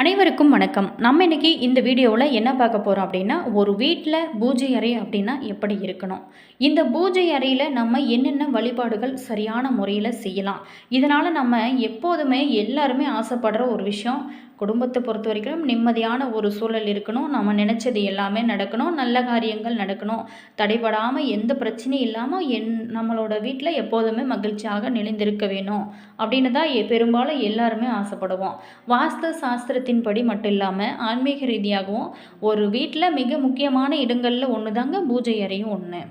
அனைவருக்கும் வணக்கம். நம்ம இன்னைக்கு இந்த வீடியோவில் என்ன பார்க்க போகிறோம் அப்படின்னா, ஒரு வீட்டில் பூஜை அறை அப்படின்னா எப்படி இருக்கணும்? இந்த பூஜை அறையில் நம்ம என்னென்ன வழிபாடுகள் சரியான முறையில் செய்யலாம்? இதனால் நம்ம எப்போதுமே எல்லாருமே ஆசைப்படுற ஒரு விஷயம், குடும்பத்தை பொறுத்த வரைக்கும் நிம்மதியான ஒரு சூழல் இருக்கணும். நம்ம நினச்சது எல்லாமே நடக்கணும். நல்ல காரியங்கள் நடக்கணும். தடைபடாமல் எந்த பிரச்சனையும் இல்லாமல் நம்மளோட வீட்டில் எப்போதுமே மகிழ்ச்சியாக நிலைந்திருக்க வேணும் அப்படின்னு தான் பெரும்பாலும் எல்லாருமே ஆசைப்படுவோம். வாஸ்து சாஸ்திரத்தின்படி மட்டும் இல்லாமல் ஆன்மீக ரீதியாகவும் ஒரு வீட்டில் மிக முக்கியமான இடங்களில் ஒன்று தாங்க பூஜை அறையும் ஒன்று.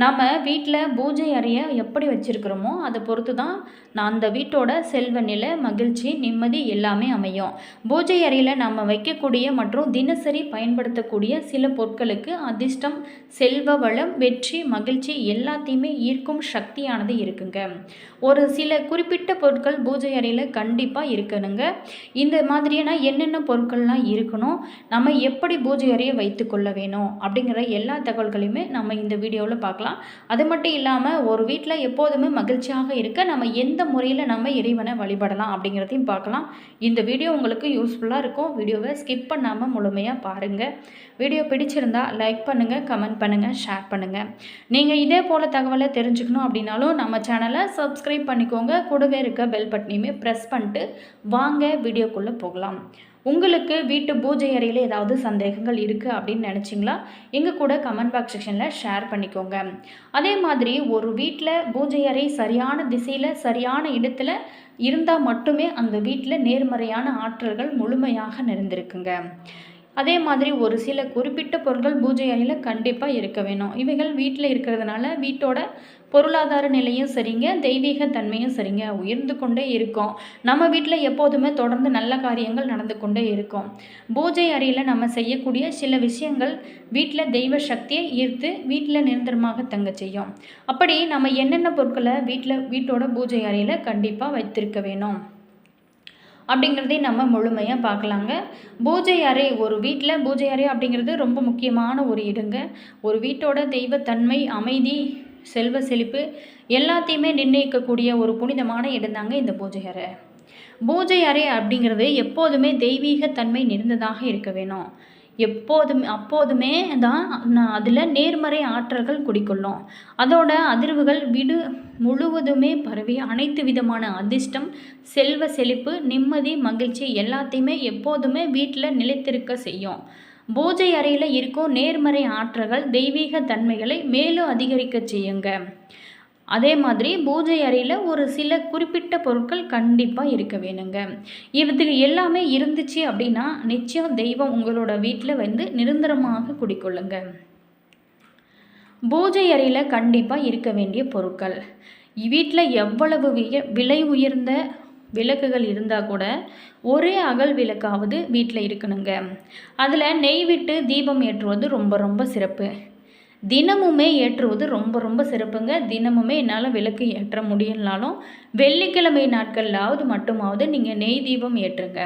நம்ம வீட்டில் பூஜை அறையை எப்படி வச்சுருக்கிறோமோ அதை பொறுத்து தான் அந்த வீட்டோட செல்வ நிலை, மகிழ்ச்சி, நிம்மதி எல்லாமே அமையும். பூஜை அறையில் நம்ம வைக்கக்கூடிய மற்றும் தினசரி பயன்படுத்தக்கூடிய சில பொருட்களுக்கு அதிர்ஷ்டம், செல்வ வளம், வெற்றி, மகிழ்ச்சி எல்லாத்தையுமே ஈர்க்கும் சக்தியானது இருக்குங்க. ஒரு சில குறிப்பிட்ட பொருட்கள் பூஜை அறையில் கண்டிப்பாக இருக்கணுங்க. இந்த மாதிரியான என்னென்ன பொருட்கள்லாம் இருக்கணும், நம்ம எப்படி பூஜை அறையை வைத்து கொள்ள வேணும் அப்படிங்கிற எல்லா தகவல்களையுமே நம்ம இந்த வீடியோவில் பார்க்கலாம். அது மட்டும் இல்லாமல் ஒரு வீட்டில் எப்போதுமே மகிழ்ச்சியாக இருக்க நம்ம எந்த முறையில் நம்ம இறைவனை வழிபடலாம் அப்படிங்கிறதையும் பார்க்கலாம். இந்த வீடியோ உங்களுக்கு யூஸ்ஃபுல்லாக இருக்கும். வீடியோவை ஸ்கிப் பண்ணாமல் முழுமையாக பாருங்கள். வீடியோ பிடிச்சிருந்தா லைக் பண்ணுங்கள், கமெண்ட் பண்ணுங்கள், ஷேர் பண்ணுங்கள். நீங்கள் இதே போல் தகவலை தெரிஞ்சுக்கணும் அப்படின்னாலும் நம்ம சேனலை சப்ஸ்கிரைப் பண்ணிக்கோங்க. கூடவே இருக்க பெல் பட்டனையுமே ப்ரெஸ் பண்ணிட்டு வாங்க வீடியோக்குள்ளே போகலாம். உங்களுக்கு வீட்டு பூஜை அறையில் ஏதாவது சந்தேகங்கள் இருக்குது அப்படின்னு நினச்சிங்களா? எங்கள் கூட கமெண்ட் பாக்ஸ் செக்ஷனில் ஷேர் பண்ணிக்கோங்க. அதே மாதிரி ஒரு வீட்டில் பூஜை அறை சரியான திசையில் சரியான இடத்துல இருந்தால் மட்டுமே அந்த வீட்டில் நேர்மறையான ஆற்றல்கள் முழுமையாக நிறைந்திருக்குங்க. அதே மாதிரி ஒரு சில குறிப்பிட்ட பொருட்கள் பூஜை அறையில் கண்டிப்பாக இருக்க வேணும். இவைகள் வீட்டில் இருக்கிறதுனால வீட்டோட பொருளாதார நிலையும் சரிங்க, தெய்வீக தன்மையும் சரிங்க உயர்ந்து கொண்டே இருக்கும். நம்ம வீட்டில் எப்போதுமே தொடர்ந்து நல்ல காரியங்கள் நடந்து கொண்டே இருக்கும். பூஜை அறையில் நம்ம செய்யக்கூடிய சில விஷயங்கள் வீட்டில் தெய்வ சக்தியை ஈர்த்து வீட்டில் நிரந்தரமாக தங்க செய்யும். அப்படி நம்ம என்னென்ன பொருட்களை வீட்டோட பூஜை அறையில் கண்டிப்பாக வைத்திருக்க வேணும் அப்படிங்கிறதையும் நம்ம முழுமையாக பார்க்கலாங்க. பூஜை அறை, ஒரு வீட்டில் பூஜை அறை அப்படிங்கிறது ரொம்ப முக்கியமான ஒரு இடங்க. ஒரு வீட்டோட தெய்வத்தன்மை, அமைதி, செல்வ செழிப்பு எல்லாத்தையுமே நிர்ணயிக்கக்கூடிய ஒரு புனிதமான இடம்தாங்க இந்த பூஜை அறை. பூஜை அறை அப்படிங்கிறது எப்போதுமே தெய்வீக தன்மை நிறைந்ததாக இருக்க வேணும். அப்போதுமே தான் அதில் நேர்மறை ஆற்றல்கள் குடிக்கொள்ளும். அதோட அதிர்வுகள் வீடு முழுவதுமே பரவி அனைத்து விதமான அதிர்ஷ்டம், செல்வ செழிப்பு, நிம்மதி, மகிழ்ச்சி எல்லாத்தையுமே எப்போதுமே வீட்டில் நிலைத்திருக்க செய்யும். பூஜை அறையில் இருக்கும் நேர்மறை ஆற்றல்கள் தெய்வீக தன்மைகளை மேலும் அதிகரிக்க செய்யுங்க. அதே மாதிரி பூஜை அறையில் ஒரு சில குறிப்பிட்ட பொருட்கள் கண்டிப்பாக இருக்க வேணுங்க. இது எல்லாமே இருந்துச்சு அப்படின்னா நிச்சயம் தெய்வம் உங்களோட வீட்டில் நிரந்தரமாக குடிக்கொள்ளுங்க. பூஜை அறையில் கண்டிப்பாக இருக்க வேண்டிய பொருட்கள், வீட்டில் எவ்வளவு விலை உயர்ந்த விளக்குகள் இருந்தால் கூட ஒரே அகல் விளக்காவது வீட்டில் இருக்கணுங்க. அதில் நெய் விட்டு தீபம் ஏற்றுவது ரொம்ப ரொம்ப சிறப்பு. தினமுமே ஏற்றுவது ரொம்ப ரொம்ப சிறப்புங்க. தினமுமே என்னால் விளக்கு ஏற்ற முடியலனாலும் வெள்ளிக்கிழமை நாட்களாவது மட்டுமாவது நீங்கள் நெய் தீபம் ஏற்றுங்க.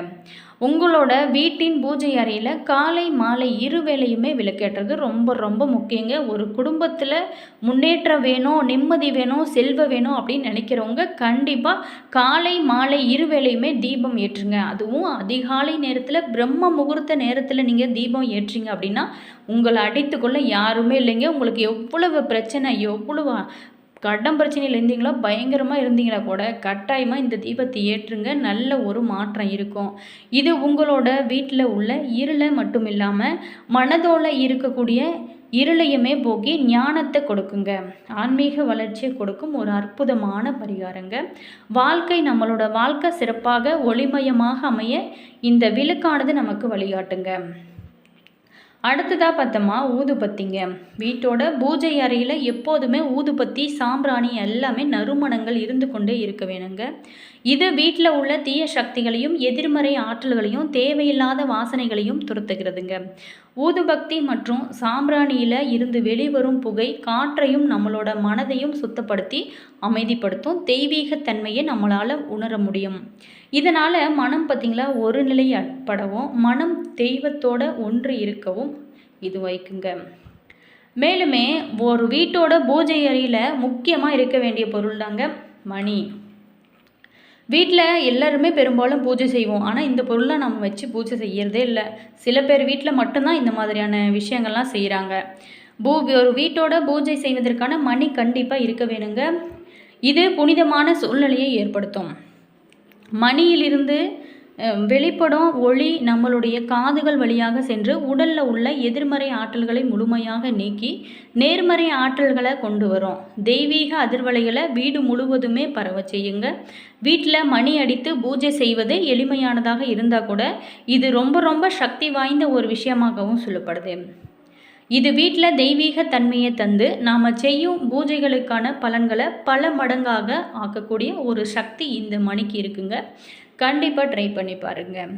உங்களோட வீட்டின் பூஜை அறையில் காலை மாலை இருவேளையுமே விளக்கேற்றது ரொம்ப ரொம்ப முக்கியங்க. ஒரு குடும்பத்தில் முன்னேற்றம் வேணும், நிம்மதி வேணும், செல்வம் வேணும் அப்படின்னு நினைக்கிறவங்க கண்டிப்பாக காலை மாலை இருவேளையுமே தீபம் ஏற்றுங்க. அதுவும் அதிகாலை நேரத்தில் பிரம்ம முகூர்த்த நேரத்தில் நீங்கள் தீபம் ஏற்றிங்க அப்படின்னா உங்களை அடித்துக்கொள்ள யாருமே இல்லைங்க. உங்களுக்கு எவ்வளவு பிரச்சனை, எவ்வளவு கடன் பிரச்சனையில் இருந்தீங்களோ, பயங்கரமாக இருந்தீங்களா கூட கட்டாயமாக இந்த தீபத்தை ஏற்றுங்க. நல்ல ஒரு மாற்றம் இருக்கும். இது உங்களோட வீட்டில் உள்ள இருளை மட்டும் இல்லாமல் மனதோட இருக்கக்கூடிய இருளையுமே போக்கி ஞானத்தை கொடுக்குங்க. ஆன்மீக வளர்ச்சியை கொடுக்கும் ஒரு அற்புதமான பரிகாரங்க. நம்மளோட வாழ்க்கை சிறப்பாக ஒளிமயமாக அமைய இந்த விளக்கானது நமக்கு வழிகாட்டுங்க. அடுத்ததாக பார்த்தோமா ஊதுபத்திங்க. வீட்டோட பூஜை அறையில் எப்போதுமே ஊதுபத்தி, சாம்பிராணி எல்லாமே நறுமணங்கள் இருந்து கொண்டே இருக்க வேணுங்க. இது வீட்டில் உள்ள தீய சக்திகளையும் எதிர்மறை ஆற்றல்களையும் தேவையில்லாத வாசனைகளையும் துரத்துகிறதுங்க. ஊதுபத்தி மற்றும் சாம்பிராணியில் இருந்து வெளிவரும் புகை காற்றையும் நம்மளோட மனதையும் சுத்தப்படுத்தி அமைதிப்படுத்தும். தெய்வீக தன்மையை நம்மளால் உணர முடியும். இதனால் மனம் பார்த்திங்களா ஒரு நிலை ஏற்படவும், மனம் தெய்வத்தோட ஒன்று இருக்கவும் இது வைக்குங்க. மேலுமே ஒரு வீட்டோட பூஜை அறையில் முக்கியமாக இருக்க வேண்டிய பொருள் தாங்க மணி. வீட்டில் எல்லாருமே பெரும்பாலும் பூஜை செய்வோம். ஆனால் இந்த பொருளை நம்ம வச்சு பூஜை செய்யறதே இல்லை. சில பேர் வீட்டில் மட்டும்தான் இந்த மாதிரியான விஷயங்கள்லாம் செய்கிறாங்க. ஒரு வீட்டோட பூஜை செய்வதற்கான மணி கண்டிப்பாக இருக்க வேணுங்க. இது புனிதமான சூழ்நிலையை ஏற்படுத்தும். மணியிலிருந்து வெளிப்படும் ஒளி நம்மளுடைய காதுகள் வழியாக சென்று உடலில் உள்ள எதிர்மறை ஆற்றல்களை முழுமையாக நீக்கி நேர்மறை ஆற்றல்களை கொண்டு வரும். தெய்வீக அதிர்வலைகளை வீடு முழுவதுமே பரவ செய்யுங்க. வீட்டில் மணி அடித்து பூஜை செய்வது எளிமையானதாக இருந்தால் கூட இது ரொம்ப ரொம்ப சக்தி வாய்ந்த ஒரு விஷயமாகவும் சொல்லப்படுது. இது வீட்டில் தெய்வீக தன்மையை தந்து நாம் செய்யும் பூஜைகளுக்கான பலன்களை பல மடங்காக ஆக்கக்கூடிய ஒரு சக்தி இந்த மணிக்கு இருக்குங்க. கண்டிப்பாக ட்ரை பண்ணி பாருங்கள்.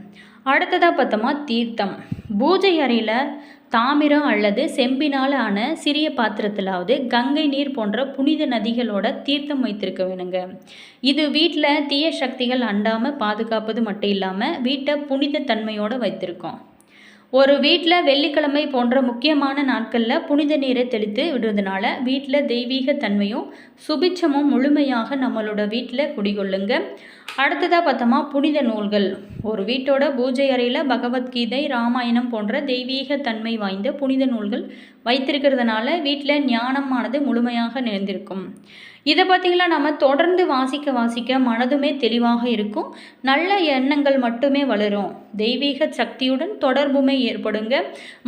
அடுத்ததாக பார்த்தோமா தீர்த்தம். பூஜை அறையில் தாமிரம் அல்லது செம்பினால் ஆன சிறிய பாத்திரத்திலாவது கங்கை நீர் போன்ற புனித நதிகளோட தீர்த்தம் வைத்திருக்க வேணுங்க. இது வீட்டில் தீய சக்திகள் அண்டாமல் பாதுகாப்பது மட்டும் இல்லாமல் வீட்டை புனித தன்மையோடு வைத்திருக்கோம். ஒரு வீட்டில் வெள்ளிக்கிழமை போன்ற முக்கியமான நாட்களில் புனித நீரை தெளித்து விடுறதுனால வீட்டில் தெய்வீக தன்மையும் சுபிட்சமும் முழுமையாக நம்மளோட வீட்டில் குடிகொள்ளுங்க. அடுத்ததாக பார்த்தோமா புனித நூல்கள். ஒரு வீட்டோட பூஜை அறையில் பகவத்கீதை, ராமாயணம் போன்ற தெய்வீக தன்மை வாய்ந்த புனித நூல்கள் வைத்திருக்கிறதுனால வீட்டில் ஞானமானது முழுமையாக நிறைந்திருக்கும். இதை பார்த்திங்கன்னா நம்ம தொடர்ந்து வாசிக்க மனதுமே தெளிவாக இருக்கும். நல்ல எண்ணங்கள் மட்டுமே வளரும். தெய்வீக சக்தியுடன் தொடர்புமே ஏற்படுங்க.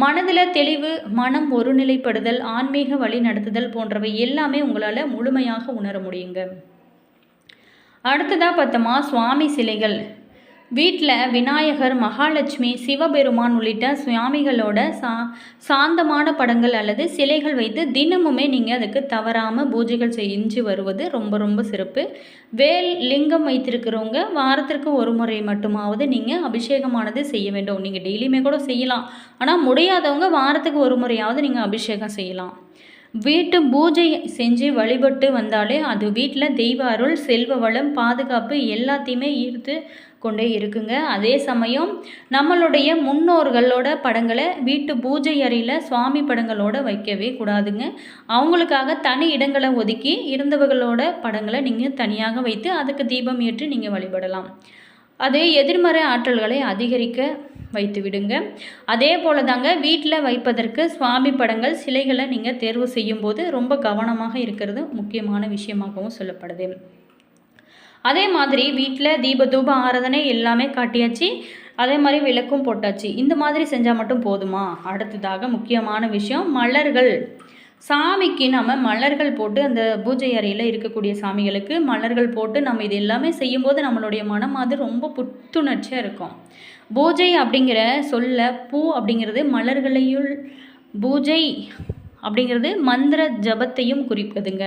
மனதில் தெளிவு, மனம் ஒருநிலைப்படுதல், ஆன்மீக வழி நடத்துதல் போன்றவை எல்லாமே உங்களால் முழுமையாக உணர முடியுங்க. அடுத்ததாக பார்த்தோமா சுவாமி சிலைகள். வீட்டில் விநாயகர், மகாலட்சுமி, சிவபெருமான் உள்ளிட்ட சுவாமிகளோட சாந்தமான படங்கள் அல்லது சிலைகள் வைத்து தினமுமே நீங்கள் அதுக்கு தவறாமல் பூஜைகள் செஞ்சு வருவது ரொம்ப ரொம்ப சிறப்பு. வேல் லிங்கம் வைத்திருக்கிறவங்க வாரத்திற்கு ஒரு முறை மட்டுமாவது நீங்கள் அபிஷேகமானது செய்ய வேண்டும். நீங்கள் டெய்லியுமே கூட செய்யலாம். ஆனால் முடியாதவங்க வாரத்துக்கு ஒரு முறையாவது நீங்கள் அபிஷேகம் செய்யலாம். வீட்டு பூஜை செஞ்சு வழிபட்டு வந்தாலே அது வீட்டில் தெய்வ அருள், செல்வ வளம், பாதுகாப்பு எல்லாத்தையுமே ஈர்த்து கொண்டே இருக்குங்க. அதே சமயம் நம்மளுடைய முன்னோர்களோட படங்களை வீட்டு பூஜை அறையில் சுவாமி படங்களோட வைக்கவே கூடாதுங்க. அவங்களுக்காக தனி இடங்களை ஒதுக்கி இருந்தவர்களோட படங்களை நீங்கள் தனியாக வைத்து அதுக்கு தீபம் ஏற்றி நீங்கள் வழிபடலாம். அது எதிர்மறை ஆற்றல்களை அதிகரிக்க வைத்து விடுங்க. அதே போல் தாங்க வீட்டில் வைப்பதற்கு சுவாமி படங்கள், சிலைகளை நீங்கள் தேர்வு செய்யும்போது ரொம்ப கவனமாக இருக்கிறது முக்கியமான விஷயமாகவும் சொல்லப்படுது. அதே மாதிரி வீட்டில் தூப ஆராதனை எல்லாமே காட்டியாச்சு. அதே மாதிரி விளக்கும் போட்டாச்சு. இந்த மாதிரி செஞ்சால் மட்டும் போதுமா? அடுத்ததாக முக்கியமான விஷயம் மலர்கள். சாமிக்கு நம்ம மலர்கள் போட்டு அந்த பூஜை அறையில் இருக்கக்கூடிய சாமிகளுக்கு மலர்கள் போட்டு நம்ம இது எல்லாமே செய்யும்போது நம்மளுடைய மனம் அது ரொம்ப புத்துணர்ச்சியாக இருக்கும். பூஜை அப்படிங்கிற சொல்ல பூ அப்படிங்கிறது மலர்களையுள் பூஜை அப்படிங்கிறது மந்திர ஜபத்தையும் குறிப்பதுங்க.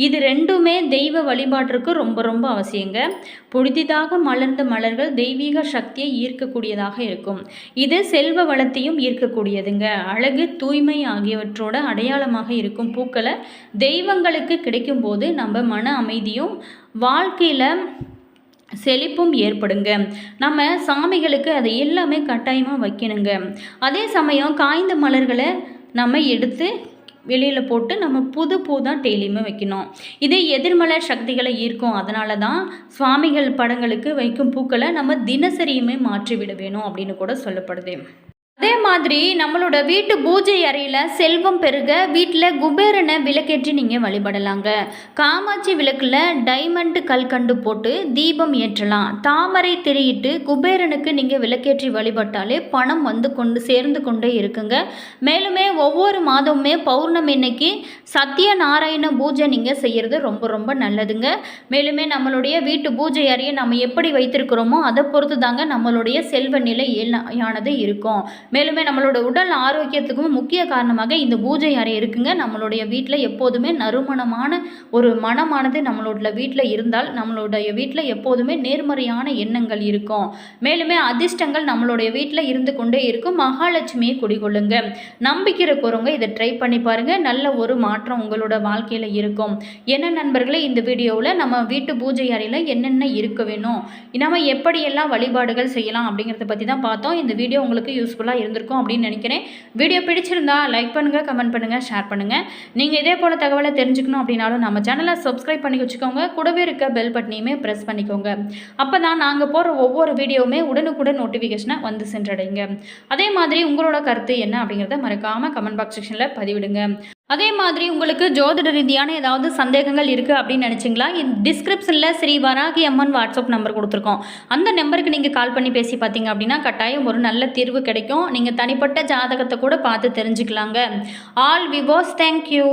இது ரெண்டுமே தெய்வ வழிபாட்டிற்கு ரொம்ப ரொம்ப அவசியங்க. புதிதாக மலர்ந்த மலர்கள் தெய்வீக சக்தியை ஈர்க்கக்கூடியதாக இருக்கும். இது செல்வ வளத்தையும் ஈர்க்கக்கூடியதுங்க. அழகு, தூய்மை ஆகியவற்றோட அடையாளமாக இருக்கும் பூக்களை தெய்வங்களுக்கு கிடைக்கும் போது நம்ம மன அமைதியும் வாழ்க்கையில் செழிப்பும் ஏற்படுங்க. நம்ம சாமிகளுக்கு அதை எல்லாமே கட்டாயமாக வைக்கணுங்க. அதே சமயம் காய்ந்த மலர்களை நம்ம எடுத்து வெளியில் போட்டு நம்ம புது பூ தான் டெய்லியுமே வைக்கணும். இது எதிர்மறை சக்திகளை ஈர்க்கும். அதனால தான் சுவாமிகள் படங்களுக்கு வைக்கும் பூக்களை நம்ம தினசரியுமே மாற்றிவிட வேணும் அப்படின்னு கூட சொல்லப்படுது. அதே மாதிரி நம்மளோட வீட்டு பூஜை அறையில் செல்வம் பெருக வீட்டில் குபேரனை விளக்கேற்றி நீங்கள் வழிபடலாங்க. காமாட்சி விளக்கில் டைமண்ட் கல்கண்டு போட்டு தீபம் ஏற்றலாம். தாமரை திரியிட்டு குபேரனுக்கு நீங்கள் விளக்கேற்றி வழிபட்டாலே பணம் சேர்ந்து கொண்டே இருக்குங்க. மேலுமே ஒவ்வொரு மாதமுமே பௌர்ணமி இன்னைக்கு சத்யநாராயண பூஜை நீங்கள் செய்கிறது ரொம்ப ரொம்ப நல்லதுங்க. மேலுமே நம்மளுடைய வீட்டு பூஜை அறையை நம்ம எப்படி வைத்திருக்கிறோமோ அதை பொறுத்து தாங்க நம்மளுடைய செல்வ நிலை யானது இருக்கும். மேலுமே நம்மளோட உடல் ஆரோக்கியத்துக்கும் முக்கிய காரணமாக இந்த பூஜை அறை இருக்குங்க. நம்மளுடைய வீட்டில் எப்போதுமே நறுமணமான ஒரு மனமானது நம்மளோட வீட்டில் இருந்தால் நம்மளுடைய வீட்டில் எப்போதுமே நேர்மறையான எண்ணங்கள் இருக்கும். மேலுமே அதிர்ஷ்டங்கள் நம்மளுடைய வீட்டில் இருந்து கொண்டே இருக்கும். மகாலட்சுமியை குடிகொள்ளுங்க. நம்பிக்கை இருக்கிறவங்க இதை ட்ரை பண்ணி பாருங்கள். நல்ல ஒரு மாற்றம் உங்களோட வாழ்க்கையில் இருக்கும். என்ன நண்பர்களே, இந்த வீடியோவில் நம்ம வீட்டு பூஜை அறையில் என்னென்ன இருக்க வேணும், நம்ம எப்படியெல்லாம் வழிபாடுகள் செய்யலாம் அப்படிங்கிறத பற்றி தான் பார்த்தோம். இந்த வீடியோ உங்களுக்கு யூஸ்ஃபுல்லாக இருந்திருக்கும் இருக்கும் அப்படின்னு நினைக்கிறேன். வீடியோ பிடிச்சிருந்தா லைக் பண்ணுங்கள், கமெண்ட் பண்ணுங்கள், ஷேர் பண்ணுங்கள். நீங்கள் இதே போல் தகவலை தெரிஞ்சுக்கணும் அப்படின்னாலும் நம்ம சேனலை சப்ஸ்கிரைப் பண்ணி வச்சுக்கோங்க. கூடவே இருக்க பெல் பட்டனையுமே ப்ரெஸ் பண்ணிக்கோங்க. அப்போ தான் நாங்கள் போகிற ஒவ்வொரு வீடியோவுமே உடனுக்குடன் நோட்டிஃபிகேஷனை வந்து சென்றடைங்க. அதே மாதிரி உங்களோட கருத்து என்ன அப்படிங்கிறத மறக்காமல் கமெண்ட் பாக்ஸ் செக்ஷனில் பதிவிடுங்க. அதே மாதிரி உங்களுக்கு ஜோதிட ரீதியான ஏதாவது சந்தேகங்கள் இருக்குது அப்படின்னு நினச்சிங்களா, டிஸ்கிரிப்ஷனில் ஸ்ரீ வராகி அம்மன் வாட்ஸ்அப் நம்பர் கொடுத்துருக்கோம். அந்த நம்பருக்கு நீங்கள் கால் பண்ணி பேசி பார்த்தீங்க அப்படின்னா கட்டாயம் ஒரு நல்ல தீர்வு கிடைக்கும். நீங்கள் தனிப்பட்ட ஜாதகத்தை கூட பார்த்து தெரிஞ்சுக்கலாங்க. All விவோஸ், thank you.